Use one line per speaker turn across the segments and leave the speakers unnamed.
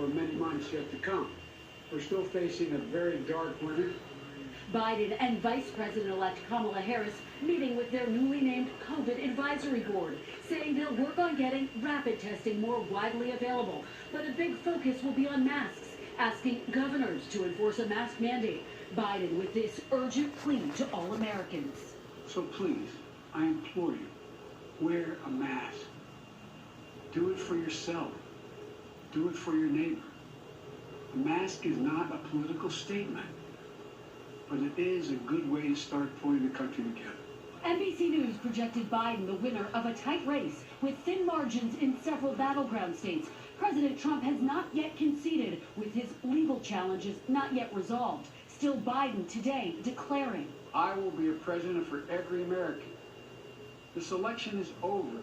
for many months yet to come. We're still facing a very dark winter.
Biden and Vice President-elect Kamala Harris meeting with their newly named COVID advisory board, saying they'll work on getting rapid testing more widely available. But a big focus will be on masks, asking governors to enforce a mask mandate. Biden with this urgent plea to all Americans.
So please, I implore you, wear a mask. Do it for yourself. Do it for your neighbor. A mask is not a political statement, but it is a good way to start pulling the country together.
NBC News projected Biden the winner of a tight race with thin margins in several battleground states. President Trump has not yet conceded, with his legal challenges not yet resolved. Still, Biden today declaring,
I will be a president for every American. This election is over.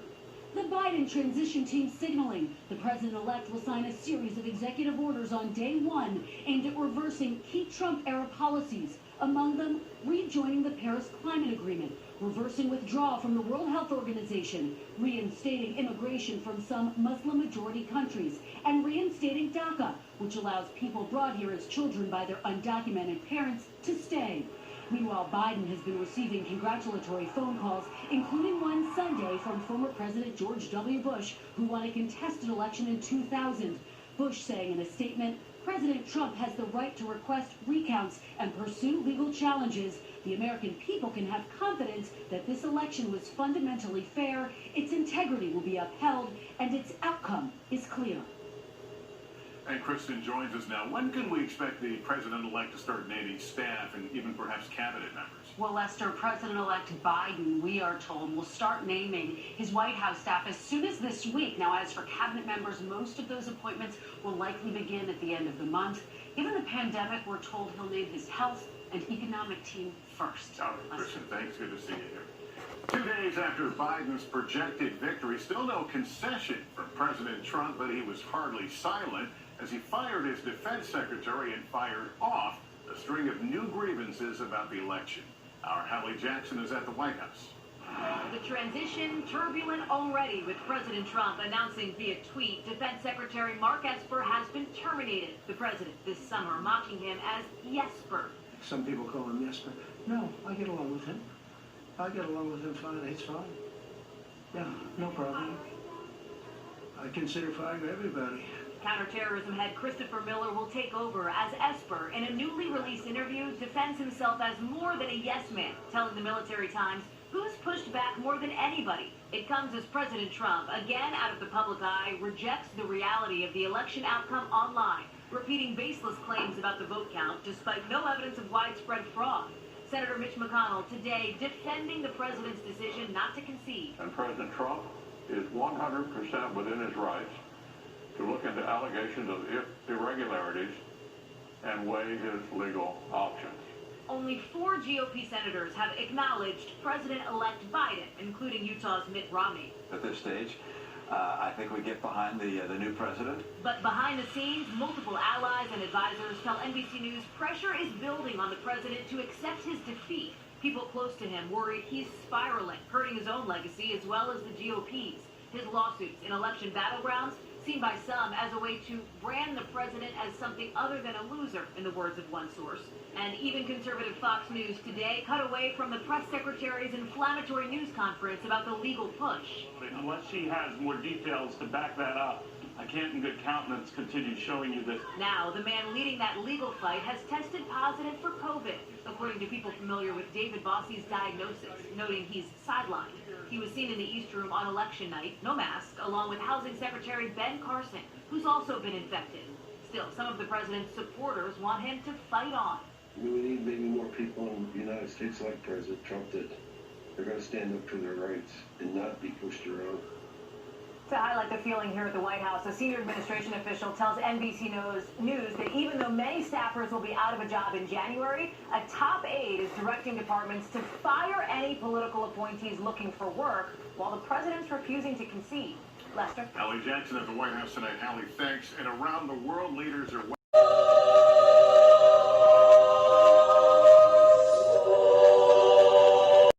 The Biden transition team signaling the president-elect will sign a series of executive orders on day one aimed at reversing key Trump-era policies. Among them, rejoining the Paris Climate Agreement, reversing withdrawal from the World Health Organization, reinstating immigration from some Muslim-majority countries, and reinstating DACA, which allows people brought here as children by their undocumented parents to stay. Meanwhile, Biden has been receiving congratulatory phone calls, including one Sunday from former President George W. Bush, who won a contested election in 2000. Bush saying in a statement, President Trump has the right to request recounts and pursue legal challenges. The American people can have confidence that this election was fundamentally fair, its integrity will be upheld, and its outcome is clear.
And Kristen joins us now. When can we expect the president-elect to start naming staff and even perhaps cabinet members?
Well, Lester, President-elect Biden, we are told, will start naming his White House staff as soon as this week. Now, as for cabinet members, most of those appointments will likely begin at the end of the month. Given the pandemic, we're told he'll name his health and economic team first.
All right, Kristen, thanks. Good to see you here. 2 days after Biden's projected victory, still no concession from President Trump, but he was hardly silent as he fired his defense secretary and fired off a string of new grievances about the election. Our Hallie Jackson is at the White House.
The transition turbulent already, with President Trump announcing via tweet Defense Secretary Mark Esper has been terminated. The president this summer mocking him as Yesper.
Some people call him Yesper. No, I get along with him. I get along with him fine. It's fine. Yeah, no problem. I consider firing everybody.
Counterterrorism head Christopher Miller will take over as Esper. In a newly released interview, defends himself as more than a yes man, telling the Military Times, who's pushed back more than anybody. It comes as President Trump, again out of the public eye, rejects the reality of the election outcome online, repeating baseless claims about the vote count despite no evidence of widespread fraud. Senator Mitch McConnell today defending the president's decision not to concede.
And President Trump is 100% within his rights to look into allegations of irregularities and weigh his legal options.
Only 4 GOP senators have acknowledged President-elect Biden, including Utah's Mitt Romney.
At this stage, I think we get behind the new president.
But behind the scenes, multiple allies and advisors tell NBC News pressure is building on the president to accept his defeat. People close to him worried he's spiraling, hurting his own legacy as well as the GOP's. His lawsuits in election battlegrounds seen by some as a way to brand the president as something other than a loser, in the words of one source. And even conservative Fox News today cut away from the press secretary's inflammatory news conference about the legal push.
Unless she has more details to back that up, I can't in good countenance continue showing you this.
Now, the man leading that legal fight has tested positive for COVID, according to people familiar with David Bossie's diagnosis, noting he's sidelined. He was seen in the East Room on election night, no mask, along with Housing Secretary Ben Carson, who's also been infected. Still, some of the president's supporters want him to fight on.
We need maybe more people in the United States like President Trump that they're going to stand up for their rights and not be pushed around.
To highlight the feeling here at the White House, a senior administration official tells NBC News that even though many staffers will be out of a job in January, a top aide is directing departments to fire any political appointees looking for work, while the president's refusing to concede. Lester?
Hallie Jackson at the White House tonight. Hallie, thanks. And around the world, leaders are